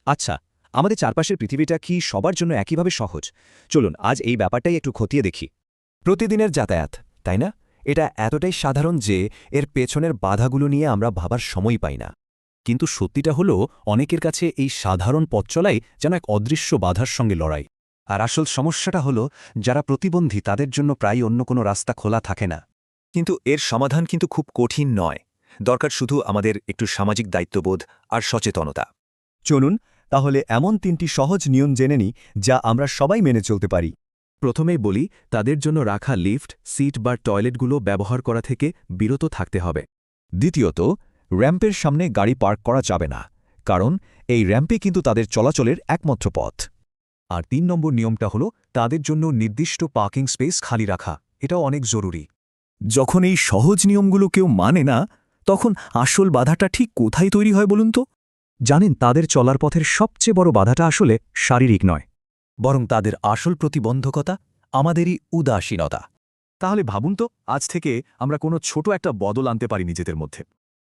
আচ্ছা, আমাদের চারপাশের পৃথিবীটা কি সবার জন্য একইভাবে সহজ? চলুন আজ এই ব্যাপারটাই একটু খতিয়ে দেখি। প্রতিদিনের যাতায়াত, তাই না? এটা এতটাই সাধারণ যে এর পেছনের বাধাগুলো নিয়ে আমরা ভাবার সময় পাই না। কিন্তু সত্যিটা হলো অনেকের কাছে এই সাধারণ পথ চলাই যেন এক অদৃশ্য বাধার সঙ্গে লড়াই। আর আসল সমস্যাটা হলো যারা প্রতিবন্ধী তাদের জন্য প্রায় অন্য কোনো রাস্তা খোলা থাকে না। কিন্তু এর সমাধান কিন্তু খুব কঠিন নয়। দরকার শুধু আমাদের একটু সামাজিক দায়িত্ববোধ আর সচেতনতা। চলুন তাহলে এমন ৩টি সহজ নিয়ম জেনে নিই যা আমরা সবাই মেনে চলতে পারি। প্রথমেই বলি, তাদের জন্য রাখা লিফট, সিট বা টয়লেটগুলো ব্যবহার করা থেকে বিরত থাকতে হবে। দ্বিতীয়ত, র্যাম্পের সামনে গাড়ি পার্ক করা যাবে না, কারণ এই র্যাম্পে কিন্তু তাদের চলাচলের একমাত্র পথ। আর ৩ নম্বর নিয়মটা হলো তাদের জন্য নির্দিষ্ট পার্কিং স্পেস খালি রাখা। এটাও অনেক জরুরি। যখন এই সহজ নিয়মগুলো কেউ মানে না, তখন আসল বাধাটা ঠিক কোথায় তৈরি হয় বলুন তো? জানেন, তাদের চলার পথের সবচেয়ে বড় বাধাটা আসলে শারীরিক নয়, বরং তাদের আসল প্রতিবন্ধকতা আমাদেরই উদাসীনতা। তাহলে ভাবুন তো, আজ থেকে আমরা কোনো ছোট একটা বদল আনতে পারি নিজেদের মধ্যে।